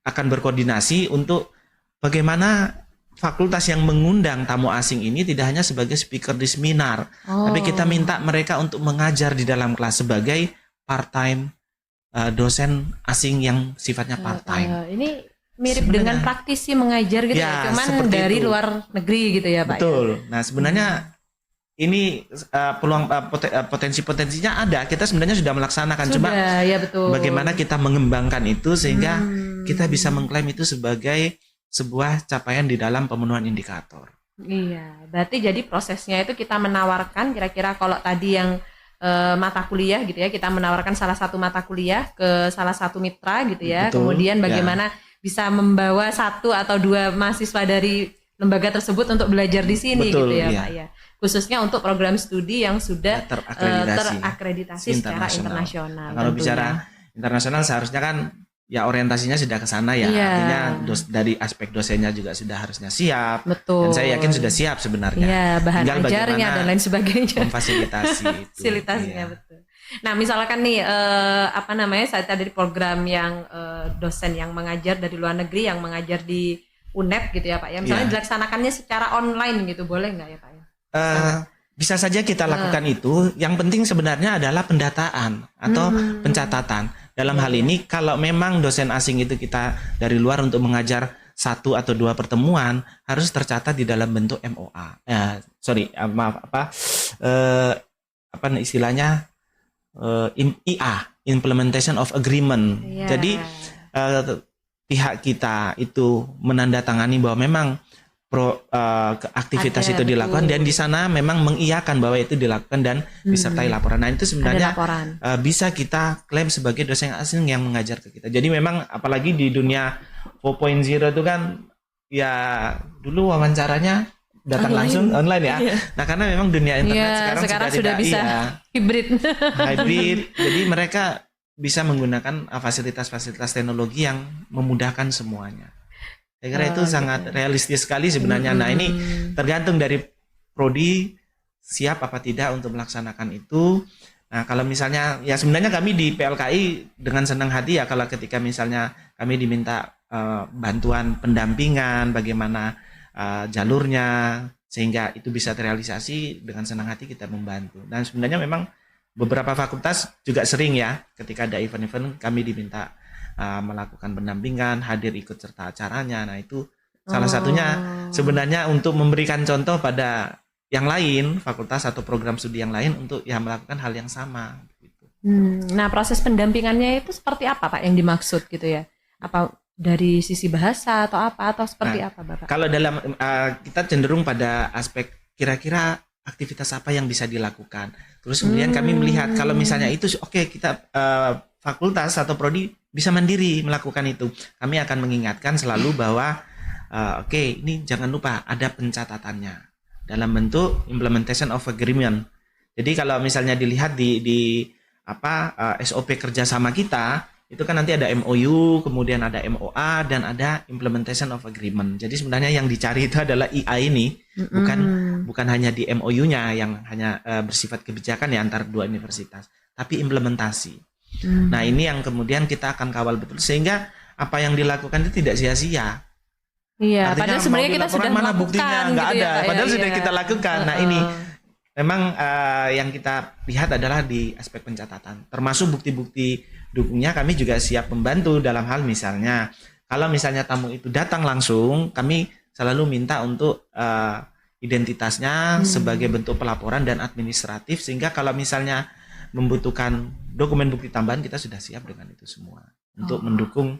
akan berkoordinasi untuk bagaimana fakultas yang mengundang tamu asing ini tidak hanya sebagai speaker di seminar, tapi kita minta mereka untuk mengajar di dalam kelas sebagai part-time dosen asing yang sifatnya part-time. Ini mirip sebenarnya dengan praktisi mengajar gitu ya, cuman dari itu. Luar negeri gitu ya Pak. Betul. Ya? Nah sebenarnya ini peluang potensi-potensinya ada. Kita sebenarnya sudah melaksanakan, cuma ya betul. Bagaimana kita mengembangkan itu sehingga kita bisa mengklaim itu sebagai sebuah capaian di dalam pemenuhan indikator. Iya, berarti jadi prosesnya itu kita menawarkan kira-kira kalau tadi yang mata kuliah gitu ya, kita menawarkan salah satu mata kuliah ke salah satu mitra gitu ya. Betul, kemudian bagaimana bisa membawa 1 atau 2 mahasiswa dari lembaga tersebut untuk belajar di sini. Betul, gitu ya Pak ya. Khususnya untuk program studi yang sudah terakreditasi secara internasional. Kalau bicara internasional seharusnya kan ya orientasinya sudah ke sana ya. Artinya dari aspek dosennya juga sudah harusnya siap. Betul. Dan saya yakin sudah siap sebenarnya. Iya, bahan ajarnya dan lain sebagainya. Memfasilitasi itu. Fasilitasnya betul. Nah, misalkan nih saya tadi program yang dosen yang mengajar dari luar negeri yang mengajar di UNED gitu ya Pak ya. Misalnya dilaksanakannya secara online gitu, boleh nggak ya Pak ya? Bisa saja kita lakukan itu. Yang penting sebenarnya adalah pendataan atau pencatatan. Dalam hal ini kalau memang dosen asing itu kita dari luar untuk mengajar 1 atau 2 pertemuan harus tercatat di dalam bentuk MOA. Istilahnya IA, Implementation of Agreement. Jadi pihak kita itu menandatangani bahwa memang aktivitas itu dilakukan dan di sana memang mengiyakan bahwa itu dilakukan dan disertai laporan. Nah itu sebenarnya bisa kita klaim sebagai dosen asing yang mengajar ke kita. Jadi memang apalagi di dunia 4.0 itu kan ya dulu wawancaranya datang langsung online ya. Nah karena memang dunia internet sekarang sudah bisa hibrid. Jadi mereka bisa menggunakan fasilitas-fasilitas teknologi yang memudahkan semuanya. Saya kira itu sangat realistis sekali sebenarnya. Nah ini tergantung dari prodi siap apa tidak untuk melaksanakan itu. Nah kalau misalnya ya sebenarnya kami di PLKI dengan senang hati ya kalau ketika misalnya kami diminta bantuan pendampingan bagaimana jalurnya sehingga itu bisa terrealisasi, dengan senang hati kita membantu. Dan sebenarnya memang beberapa fakultas juga sering ya ketika ada event-event kami diminta melakukan pendampingan, hadir ikut serta acaranya. Nah itu salah satunya sebenarnya untuk memberikan contoh pada yang lain, fakultas atau program studi yang lain untuk ya melakukan hal yang sama. Gitu. Nah proses pendampingannya itu seperti apa Pak yang dimaksud gitu ya? Apa dari sisi bahasa atau apa atau seperti apa Bapak? Kalau dalam kita cenderung pada aspek kira-kira aktivitas apa yang bisa dilakukan. Terus kemudian kami melihat kalau misalnya itu kita fakultas atau prodi bisa mandiri melakukan itu. Kami akan mengingatkan selalu bahwa ini jangan lupa ada pencatatannya dalam bentuk implementation of agreement. Jadi kalau misalnya dilihat di SOP kerjasama kita itu kan nanti ada MOU, kemudian ada MOA dan ada implementation of agreement. Jadi sebenarnya yang dicari itu adalah IA ini, bukan hanya di MOU-nya yang hanya bersifat kebijakan ya antar 2 universitas, tapi implementasi. Nah ini yang kemudian kita akan kawal betul sehingga apa yang dilakukan itu tidak sia-sia. Iya, Artinya padahal sebenarnya kita sudah mana melakukan buktinya nggak gitu ada, ya, Pak, padahal ya, sudah iya. kita lakukan. Nah ini memang yang kita lihat adalah di aspek pencatatan, termasuk bukti-bukti dukungnya kami juga siap membantu dalam hal misalnya kalau misalnya tamu itu datang langsung, kami selalu minta untuk identitasnya sebagai bentuk pelaporan dan administratif sehingga kalau misalnya membutuhkan dokumen bukti tambahan kita sudah siap dengan itu semua untuk mendukung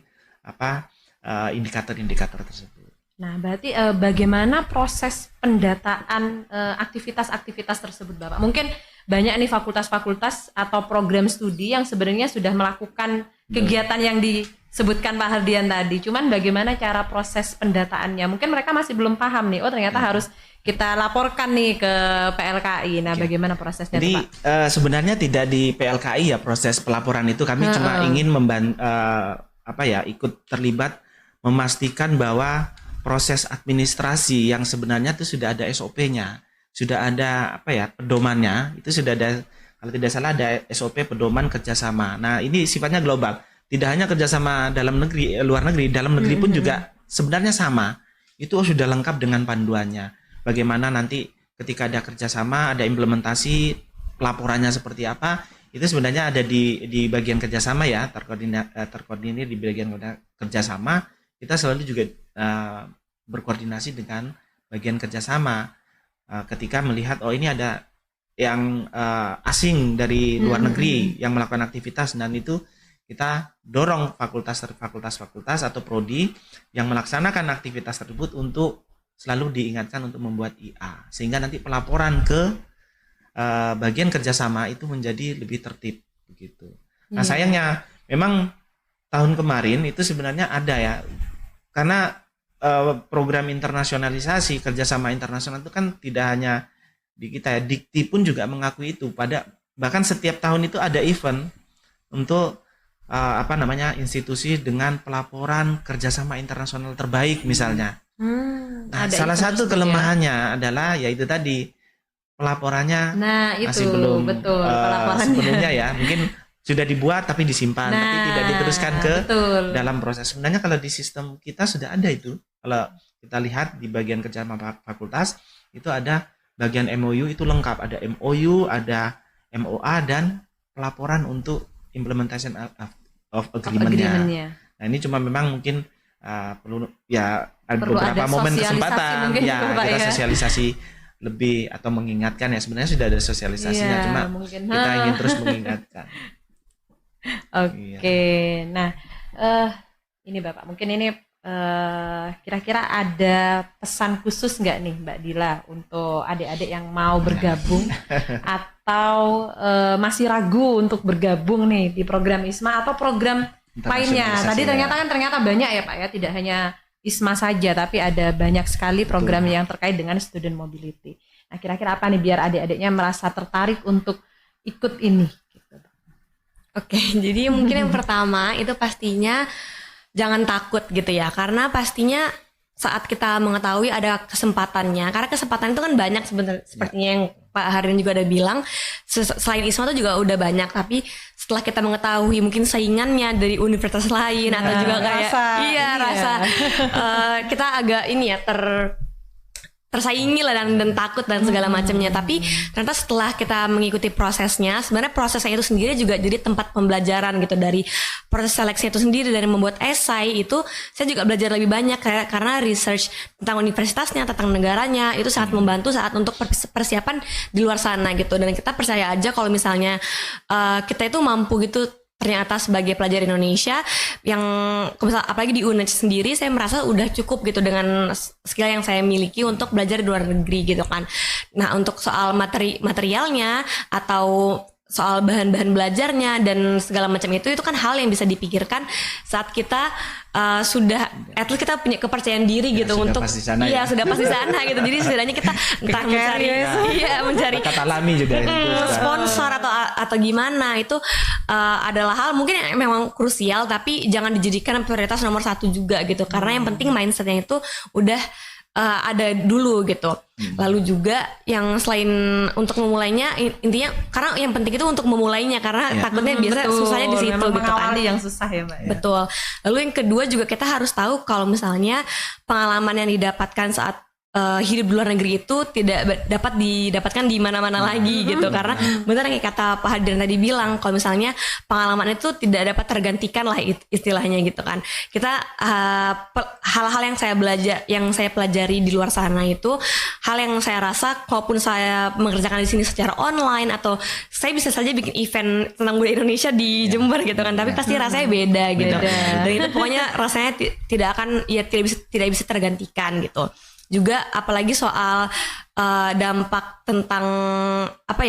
indikator-indikator tersebut. Nah, berarti bagaimana proses pendataan aktivitas-aktivitas tersebut, Bapak? Mungkin banyak nih fakultas-fakultas atau program studi yang sebenarnya sudah melakukan kegiatan yang disebutkan Pak Hardian tadi. Cuman bagaimana cara proses pendataannya? Mungkin mereka masih belum paham nih. Oh, ternyata harus kita laporkan nih ke PLKI. Nah, bagaimana prosesnya, Jadi, Pak? sebenarnya tidak di PLKI ya proses pelaporan itu. Kami cuma ingin ikut terlibat memastikan bahwa proses administrasi yang sebenarnya itu sudah ada SOP-nya, sudah ada pedomannya, itu sudah ada, kalau tidak salah ada SOP pedoman kerjasama. Nah ini sifatnya global, tidak hanya kerjasama dalam negeri, luar negeri, dalam negeri pun juga sebenarnya sama. Itu sudah lengkap dengan panduannya. Bagaimana nanti ketika ada kerjasama, ada implementasi, pelaporannya seperti apa, itu sebenarnya ada di bagian kerjasama ya, terkoordinir di bagian kerjasama. Kita selalu juga berkoordinasi dengan bagian kerjasama ketika melihat ini ada yang asing dari luar negeri yang melakukan aktivitas, dan itu kita dorong fakultas atau prodi yang melaksanakan aktivitas tersebut untuk selalu diingatkan untuk membuat IA sehingga nanti pelaporan ke bagian kerjasama itu menjadi lebih tertib begitu. Nah sayangnya memang tahun kemarin itu sebenarnya ada ya. Karena program internasionalisasi kerjasama internasional itu kan tidak hanya di kita ya, Dikti pun juga mengakui itu. Bahkan setiap tahun itu ada event untuk institusi dengan pelaporan kerjasama internasional terbaik misalnya. Nah, salah satu kelemahannya adalah yaitu tadi pelaporannya masih belum pelaporannya sepenuhnya ya, mungkin sudah dibuat tapi disimpan, tapi tidak diteruskan ke dalam proses. Sebenarnya kalau di sistem kita sudah ada itu. Kalau kita lihat di bagian kerjasama fakultas itu ada bagian MOU itu lengkap, ada MOU, ada MOA dan pelaporan untuk implementation of agreement-nya. Nah ini cuma memang mungkin perlu ada beberapa momen kesempatan kita sosialisasi lebih atau mengingatkan ya, sebenarnya sudah ada sosialisasinya cuma kita ingin terus mengingatkan. Oke. Nah ini Bapak mungkin ini kira-kira ada pesan khusus nggak nih Mbak Dila untuk adik-adik yang mau bergabung atau masih ragu untuk bergabung nih di program ISMA atau program lainnya? Tadi ternyata banyak ya Pak ya, tidak hanya ISMA saja tapi ada banyak sekali program yang terkait dengan student mobility. Nah kira-kira apa nih biar adik-adiknya merasa tertarik untuk ikut ini? Oke, jadi mungkin yang pertama itu pastinya jangan takut gitu ya, karena pastinya saat kita mengetahui ada kesempatannya, karena kesempatan itu kan banyak sebenarnya, sepertinya yang Pak Hardian juga ada bilang, selain ISMA itu juga udah banyak, tapi setelah kita mengetahui mungkin saingannya dari universitas lain atau juga kayak rasa kita agak ini ya tersaingi lah dan takut dan segala macamnya. Tapi ternyata setelah kita mengikuti prosesnya, sebenarnya prosesnya itu sendiri juga jadi tempat pembelajaran gitu. Dari proses seleksi itu sendiri, dari membuat esai itu saya juga belajar lebih banyak karena research tentang universitasnya, tentang negaranya itu sangat membantu saat untuk persiapan di luar sana gitu. Dan kita percaya aja kalau misalnya kita itu mampu gitu ternyata sebagai pelajar Indonesia yang apalagi di UNED sendiri saya merasa udah cukup gitu dengan skill yang saya miliki untuk belajar di luar negeri gitu kan. Nah untuk soal materialnya atau soal bahan-bahan belajarnya dan segala macam itu kan hal yang bisa dipikirkan saat kita sudah at least kita punya kepercayaan diri gitu untuk sudah pasti sana gitu. Jadi setidaknya kita entah mencari kata alami juga sponsor atau gimana itu adalah hal mungkin yang memang krusial, tapi jangan dijadikan prioritas nomor 1 juga gitu, karena yang penting mindsetnya itu udah ada dulu gitu. Lalu juga yang selain untuk memulainya, intinya karena yang penting itu untuk memulainya, karena takutnya biasa susahnya di situ gitu kan. Yang susah ya Mbak. Betul. Lalu yang kedua juga kita harus tahu kalau misalnya pengalaman yang didapatkan saat hidup di luar negeri itu tidak dapat didapatkan di mana-mana lagi gitu, karena benar kayak kata Pak Hadrian tadi bilang, kalau misalnya pengalaman itu tidak dapat tergantikan lah istilahnya gitu kan. Kita hal-hal yang saya pelajari di luar sana itu hal yang saya rasa kalaupun saya mengerjakan di sini secara online, atau saya bisa saja bikin event tentang budaya Indonesia di Jember gitu kan, tapi pasti rasanya beda gitu. Dan itu pokoknya rasanya tidak bisa tergantikan gitu. Juga apalagi soal dampak tentang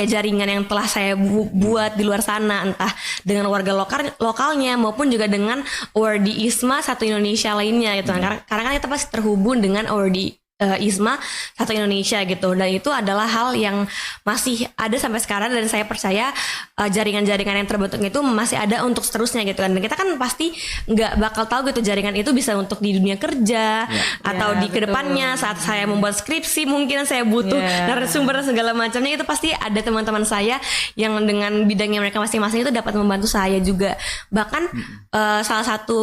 jaringan yang telah saya buat di luar sana, entah dengan warga lokalnya maupun juga dengan award ISMA Satu Indonesia lainnya gitu. Karena kan kita pasti terhubung dengan award ISMA Satu Indonesia gitu, dan itu adalah hal yang masih ada sampai sekarang, dan saya percaya jaringan-jaringan yang terbentuk itu masih ada untuk seterusnya gitu kan. Dan kita kan pasti nggak bakal tahu gitu jaringan itu bisa untuk di dunia kerja atau di kedepannya saat saya membuat skripsi mungkin saya butuh narasumber dan segala macamnya, itu pasti ada teman-teman saya yang dengan bidangnya mereka masing-masing itu dapat membantu saya juga. Bahkan salah satu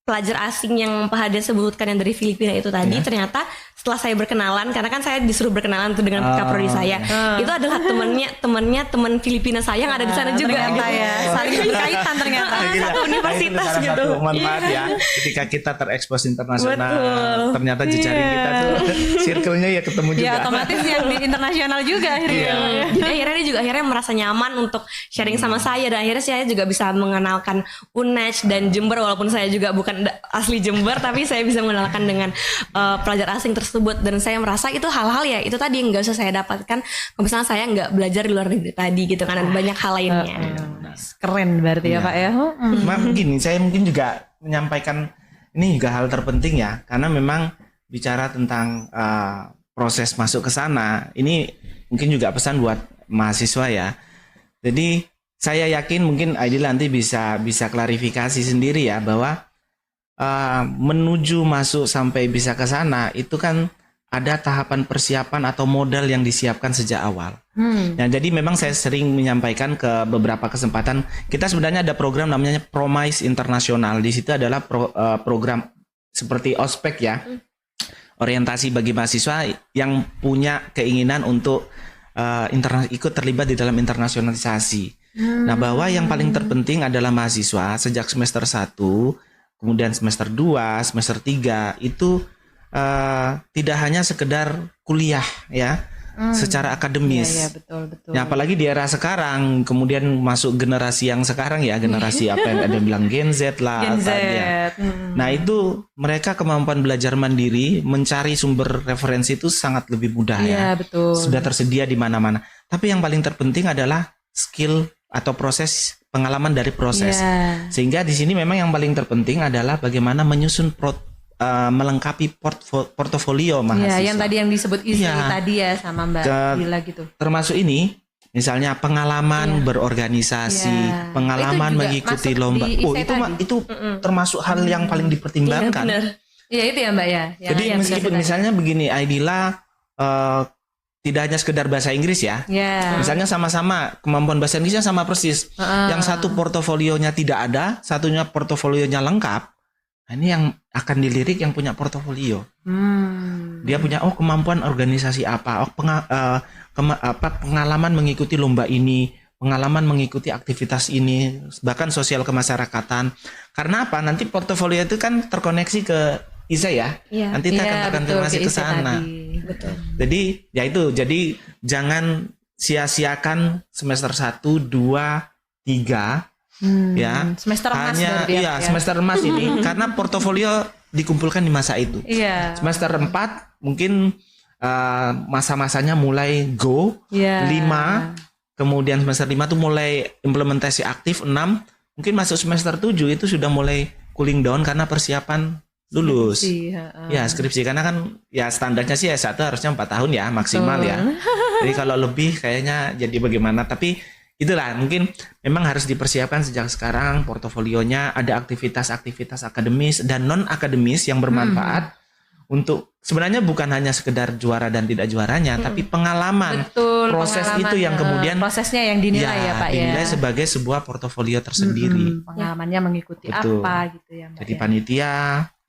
pelajar asing yang Pak Hadrian sebutkan yang dari Filipina itu tadi, ternyata setelah saya berkenalan, karena kan saya disuruh berkenalan tuh dengan kaprodi saya, itu adalah teman Filipina saya yang ada di sana juga gitu. Saling berkaitan ternyata. Satu universitas itu gitu. Satu manfaat ya, ketika kita terekspos internasional, ternyata jejaring kita tuh circle-nya ya ketemu juga. Ya otomatis yang di internasional juga akhirnya. Jadi akhirnya dia juga merasa nyaman untuk sharing sama saya, dan akhirnya saya juga bisa mengenalkan UNED dan Jember, walaupun saya juga bukan asli Jember, tapi saya bisa mengenalkan dengan pelajar asing tersebut. Dan saya merasa itu hal-hal ya itu tadi yang nggak usah saya dapatkan kalau misalnya saya nggak belajar di luar negeri tadi gitu kan, dan banyak hal lainnya. Keren berarti ya Pak ya. Begini, saya mungkin juga menyampaikan ini juga hal terpenting ya, karena memang bicara tentang proses masuk ke sana, ini mungkin juga pesan buat mahasiswa ya. Jadi saya yakin mungkin Aidil nanti bisa klarifikasi sendiri ya, bahwa menuju masuk sampai bisa ke sana itu kan ada tahapan persiapan atau modal yang disiapkan sejak awal. Nah, jadi memang saya sering menyampaikan ke beberapa kesempatan, kita sebenarnya ada program namanya Promise Internasional. Di situ adalah program seperti ospek ya, orientasi bagi mahasiswa yang punya keinginan untuk ikut terlibat di dalam internasionalisasi. Nah, bahwa yang paling terpenting adalah mahasiswa sejak semester 1, kemudian semester 2, semester 3 itu tidak hanya sekedar kuliah ya, secara akademis. Betul. Ya, apalagi di era sekarang, kemudian masuk generasi yang sekarang ya, generasi apa yang ada bilang Gen Z lah. Gen Z. Nah, itu mereka kemampuan belajar mandiri, mencari sumber referensi itu sangat lebih mudah ya. Betul. Sudah tersedia di mana-mana. Tapi yang paling terpenting adalah skill atau proses, pengalaman dari proses. Sehingga di sini memang yang paling terpenting adalah bagaimana menyusun melengkapi portofolio mahasiswa. Yang tadi yang disebut tadi ya sama Mbak Dila gitu. Termasuk ini, misalnya pengalaman berorganisasi, pengalaman mengikuti lomba. Itu termasuk hal yang paling dipertimbangkan. Iya itu ya Mbak ya. Jadi meskipun misalnya begini, Aidila tidak hanya sekedar bahasa Inggris ya. Misalnya sama-sama kemampuan bahasa Inggrisnya sama persis. Yang satu portofolionya tidak ada, satunya portofolionya lengkap. Nah, ini yang akan dilirik yang punya portofolio. Dia punya kemampuan organisasi apa, pengalaman mengikuti lomba ini, pengalaman mengikuti aktivitas ini, bahkan sosial kemasyarakatan. Karena apa? Nanti portofolio itu kan terkoneksi ke ISA ya. Nanti kita akan terkonfirmasi ke sana. Betul. Jadi ya itu, jadi jangan sia-siakan semester 1, 2, 3 ya. Semester emas semester emas ini karena portofolio dikumpulkan di masa itu. Semester 4 mungkin masa-masanya mulai go, 5 kemudian semester 5 tuh mulai implementasi aktif, 6 mungkin masuk semester 7 itu sudah mulai cooling down karena persiapan lulus. Skripsi karena kan ya standarnya sih S1 harusnya 4 tahun ya maksimal ya. Jadi kalau lebih kayaknya jadi bagaimana, tapi itulah mungkin memang harus dipersiapkan sejak sekarang portofolionya, ada aktivitas-aktivitas akademis dan non akademis yang bermanfaat untuk sebenarnya bukan hanya sekedar juara dan tidak juaranya, tapi pengalaman. Betul, proses pengalaman, itu yang kemudian prosesnya yang dinilai ya Pak ya. Dinilai sebagai sebuah portofolio tersendiri. Pengalamannya mengikuti Betul. apa gitu ya Mbak. Jadi panitia,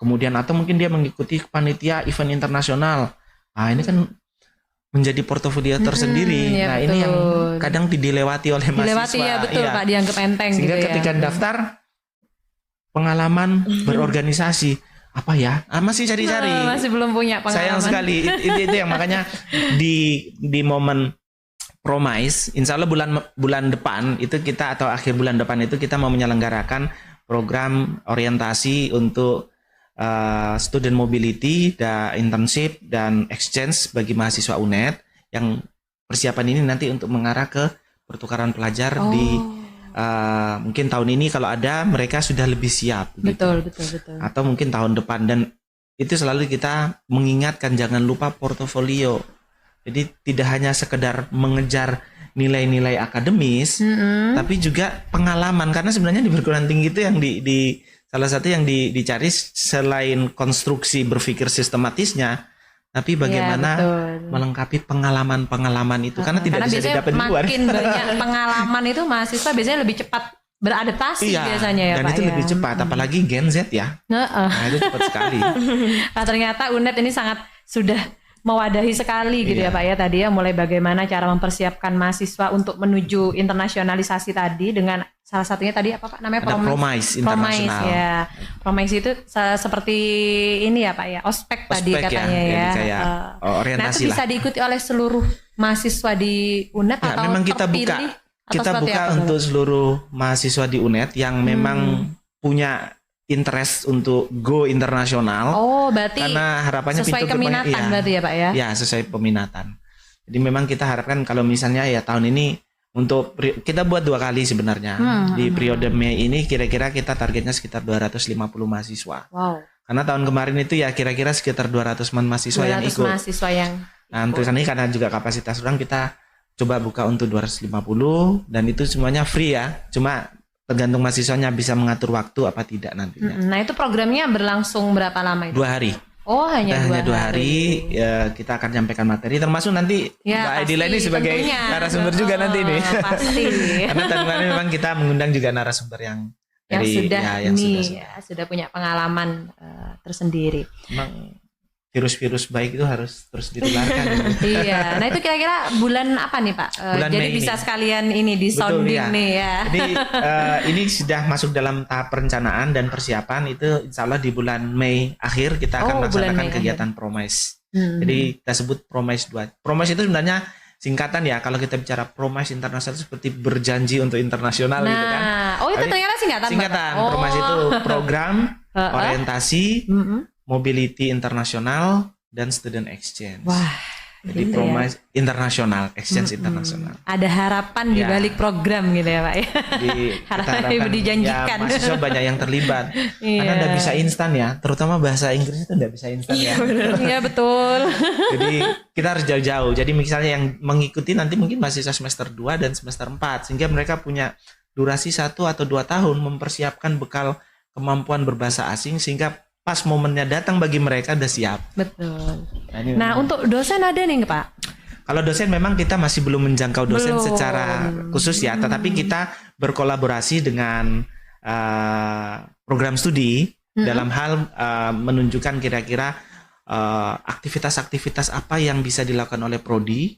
kemudian atau mungkin dia mengikuti panitia event internasional. Nah, ini kan menjadi portofolio tersendiri. Ya, nah, betul. ini yang kadang dilewati oleh mahasiswa. Dilewati ya, betul Pak, dianggap enteng Sehingga gitu ketika ya. daftar pengalaman berorganisasi, apa ya? Masih cari-cari. Masih belum punya pengalaman. Sayang sekali. Itu yang makanya di momen Promise, insya Allah bulan depan itu kita atau akhir bulan depan itu kita mau menyelenggarakan program orientasi untuk student mobility, internship dan exchange bagi mahasiswa UNED yang persiapan ini nanti untuk mengarah ke pertukaran pelajar di mungkin tahun ini kalau ada mereka sudah lebih siap. Betul. Atau mungkin tahun depan, dan itu selalu kita mengingatkan jangan lupa portofolio. Jadi tidak hanya sekedar mengejar nilai-nilai akademis, tapi juga pengalaman, karena sebenarnya di perguruan tinggi itu yang di salah satu yang dicari selain konstruksi berpikir sistematisnya, tapi bagaimana melengkapi pengalaman-pengalaman itu, karena tidak bisa didapat di luar. Makin banyak pengalaman itu mahasiswa biasanya lebih cepat beradaptasi biasanya ya dan Pak. Dan itu lebih cepat, apalagi Gen Z ya. Nah, itu cepat sekali. Nah, ternyata UNED ini sangat sudah mewadahi sekali gitu ya Pak ya, tadi ya, mulai bagaimana cara mempersiapkan mahasiswa untuk menuju internasionalisasi tadi dengan salah satunya tadi apa Pak namanya? Promise internasional. Ya. Promise itu seperti ini ya Pak ya, ospek tadi katanya ya. Kayak orientasi nah, itu bisa diikuti oleh seluruh mahasiswa di UNED atau memang kita buka untuk seluruh mahasiswa di UNED yang memang punya interest untuk go internasional. Berarti karena harapannya sesuai keminatan berarti ya Pak ya? Ya, sesuai peminatan. Jadi memang kita harapkan kalau misalnya ya tahun ini untuk kita buat 2 kali sebenarnya. Di periode Mei ini kira-kira kita targetnya sekitar 250 mahasiswa. Wow. Karena tahun kemarin itu ya kira-kira sekitar 200 mahasiswa yang ikut. 200 mahasiswa yang Nah, untuk ini karena juga kapasitas orang kita coba buka untuk 250 dan itu semuanya free ya. Cuma tergantung mahasiswanya bisa mengatur waktu apa tidak nantinya. Nah, itu programnya berlangsung berapa lama itu? 2 hari. Oh, hanya 2 hari. Ya, kita akan sampaikan materi, termasuk nanti Mbak Aidila ini sebagai narasumber juga nanti ini. Pasti. Karena tahun kemarin memang kita mengundang juga narasumber yang sudah punya pengalaman tersendiri. Memang virus-virus baik itu harus terus ditularkan. Iya. Nah, itu kira-kira bulan apa nih Pak? Bulan jadi Mei bisa ini. sekalian ini di sounding nih ya. Jadi ini sudah masuk dalam tahap perencanaan dan persiapan, itu insya Allah di bulan Mei akhir kita akan melaksanakan kegiatan Promise. Jadi kita sebut Promise 2. Promise itu sebenarnya singkatan ya, kalau kita bicara Promise internasional itu seperti berjanji untuk internasional gitu kan. Oh, itu ternyata singkatan. Promise itu program orientasi mobility internasional dan student exchange. Wah, jadi Promise internasional, exchange internasional. Ada harapan di balik program gitu ya Pak ya. Harapan dijanjikan. Ya, mahasiswa banyak yang terlibat. Karena tidak bisa instan ya, terutama bahasa Inggris itu tidak bisa instan ya. Iya betul. Jadi kita harus jauh-jauh. Jadi misalnya yang mengikuti nanti mungkin mahasiswa semester 2 dan semester 4, sehingga mereka punya durasi 1 atau 2 tahun mempersiapkan bekal kemampuan berbahasa asing sehingga pas momennya datang bagi mereka udah siap. Betul. Nah, untuk dosen ada nih Pak? Kalau dosen memang kita masih belum menjangkau dosen secara khusus ya, tetapi kita berkolaborasi dengan program studi dalam hal menunjukkan kira-kira aktivitas-aktivitas apa yang bisa dilakukan oleh prodi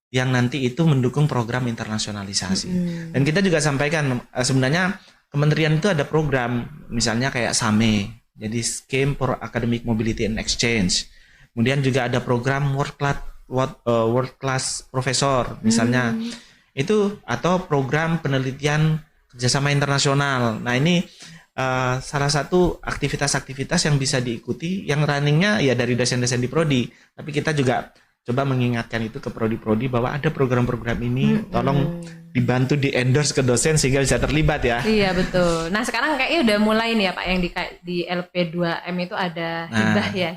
yang nanti itu mendukung program internasionalisasi. Dan kita juga sampaikan sebenarnya kementerian itu ada program misalnya kayak SAME. Jadi Scheme for Academic Mobility and Exchange. Kemudian juga ada program World Class Professor misalnya. Itu atau program penelitian kerjasama internasional. Nah, ini salah satu aktivitas-aktivitas yang bisa diikuti yang runningnya ya dari dosen-dosen di prodi. Tapi kita juga coba mengingatkan itu ke prodi-prodi bahwa ada program-program ini, tolong dibantu di endorse ke dosen sehingga bisa terlibat ya. Iya betul. Nah sekarang kayaknya udah mulai nih ya Pak, yang di LP2M itu ada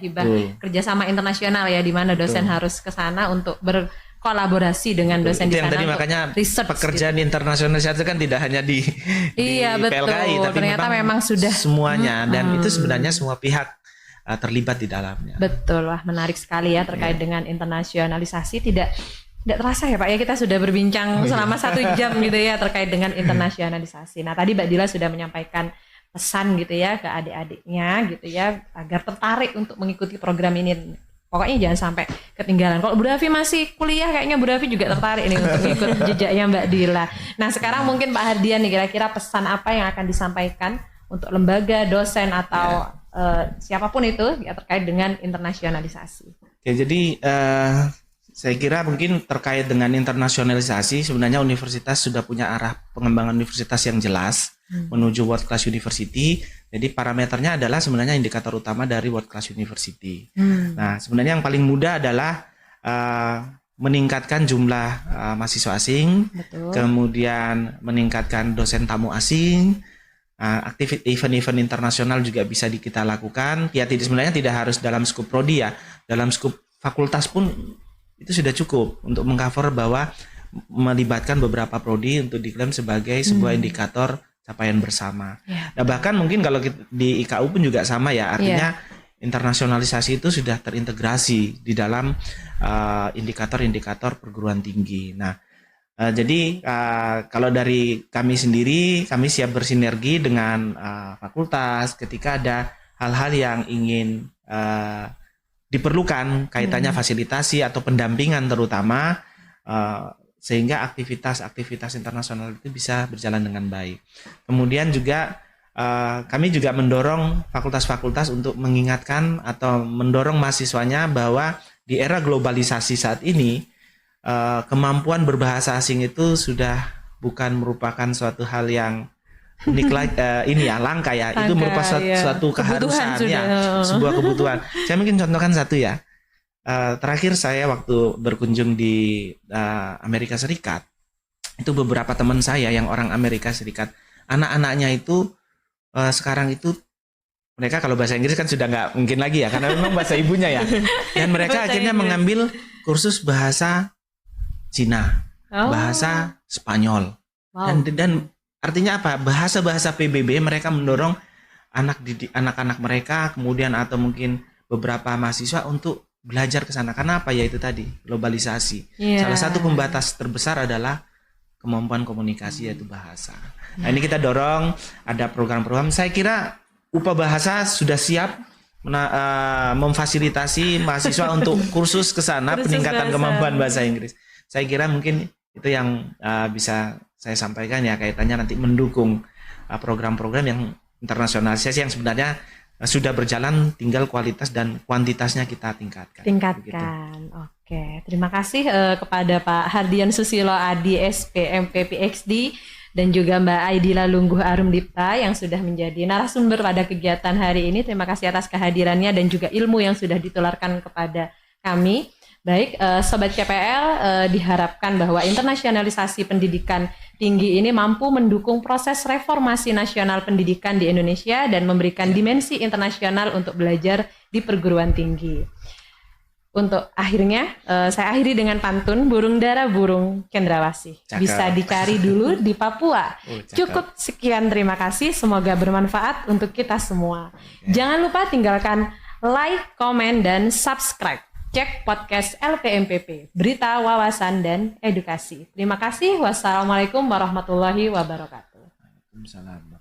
hibah kerjasama internasional ya, di mana dosen harus ke sana untuk berkolaborasi dengan dosen di sana. Yang tadi makanya pekerjaan internasionalisasi kan tidak hanya di betul. PLKI, tapi ternyata memang sudah semuanya dan itu sebenarnya semua pihak terlibat di dalamnya. Betul, wah menarik sekali ya terkait dengan internasionalisasi. Tidak terasa ya Pak ya, kita sudah berbincang selama 1 jam gitu ya terkait dengan internasionalisasi. Nah tadi Mbak Dila sudah menyampaikan pesan gitu ya ke adik-adiknya gitu ya agar tertarik untuk mengikuti program ini. Pokoknya jangan sampai ketinggalan. Kalau Bu Davi masih kuliah kayaknya Bu Davi juga tertarik nih untuk ikut jejaknya Mbak Dila. Nah sekarang mungkin Pak Hardian nih kira-kira pesan apa yang akan disampaikan untuk lembaga, dosen atau siapapun itu ya terkait dengan internasionalisasi. Oke, jadi saya kira mungkin terkait dengan internasionalisasi sebenarnya universitas sudah punya arah pengembangan universitas yang jelas menuju world class university. Jadi parameternya adalah sebenarnya indikator utama dari world class university. Nah, sebenarnya yang paling mudah adalah meningkatkan jumlah mahasiswa asing, kemudian meningkatkan dosen tamu asing. Event-event internasional juga bisa kita lakukan. Ya, sebenarnya tidak harus dalam skup prodi ya, dalam skup fakultas pun itu sudah cukup untuk mengcover bahwa melibatkan beberapa prodi untuk diklaim sebagai sebuah indikator capaian bersama. Nah bahkan mungkin kalau di IKU pun juga sama ya, artinya internasionalisasi itu sudah terintegrasi di dalam indikator-indikator perguruan tinggi. Nah jadi kalau dari kami sendiri, kami siap bersinergi dengan fakultas ketika ada hal-hal yang ingin diperlukan kaitannya fasilitasi atau pendampingan terutama sehingga aktivitas internasional itu bisa berjalan dengan baik. Kemudian juga kami juga mendorong fakultas-fakultas untuk mengingatkan atau mendorong mahasiswanya bahwa di era globalisasi saat ini kemampuan berbahasa asing itu sudah bukan merupakan suatu hal yang langka ya. Itu merupakan suatu keharusan ya, sebuah kebutuhan. Saya mungkin contohkan satu ya. Terakhir saya waktu berkunjung di Amerika Serikat, itu beberapa teman saya yang orang Amerika Serikat, anak-anaknya itu sekarang itu mereka kalau bahasa Inggris kan sudah nggak mungkin lagi ya, karena memang bahasa ibunya ya. Dan mereka akhirnya mengambil kursus bahasa Cina, bahasa Spanyol, dan artinya apa? Bahasa-bahasa PBB mereka mendorong anak-anak mereka kemudian atau mungkin beberapa mahasiswa untuk belajar ke sana. Karena apa? Ya itu tadi, globalisasi. Salah satu pembatas terbesar adalah kemampuan komunikasi yaitu bahasa. Nah, ini kita dorong ada program-program. Saya kira UPA Bahasa sudah siap memfasilitasi mahasiswa untuk kursus ke sana peningkatan kemampuan bahasa Inggris. Saya kira mungkin itu yang bisa saya sampaikan ya kaitannya nanti mendukung program-program yang internasionalisasi yang sebenarnya sudah berjalan, tinggal kualitas dan kuantitasnya kita tingkatkan. Begitu. Oke, terima kasih kepada Pak Hardian Susilo Adi SPMP PhD dan juga Mbak Aidila Lungguh Arumdipta yang sudah menjadi narasumber pada kegiatan hari ini. Terima kasih atas kehadirannya dan juga ilmu yang sudah ditularkan kepada kami. Baik, Sobat CPL, diharapkan bahwa internasionalisasi pendidikan tinggi ini mampu mendukung proses reformasi nasional pendidikan di Indonesia dan memberikan dimensi internasional untuk belajar di perguruan tinggi. Untuk akhirnya, saya akhiri dengan pantun Burung Dara Burung Cendrawasih. Bisa dicari dulu di Papua. Cukup sekian, terima kasih. Semoga bermanfaat untuk kita semua. Jangan lupa tinggalkan like, komen, dan subscribe. Cek podcast LPMPP, berita, wawasan, dan edukasi. Terima kasih. Wassalamualaikum warahmatullahi wabarakatuh. Waalaikumsalam.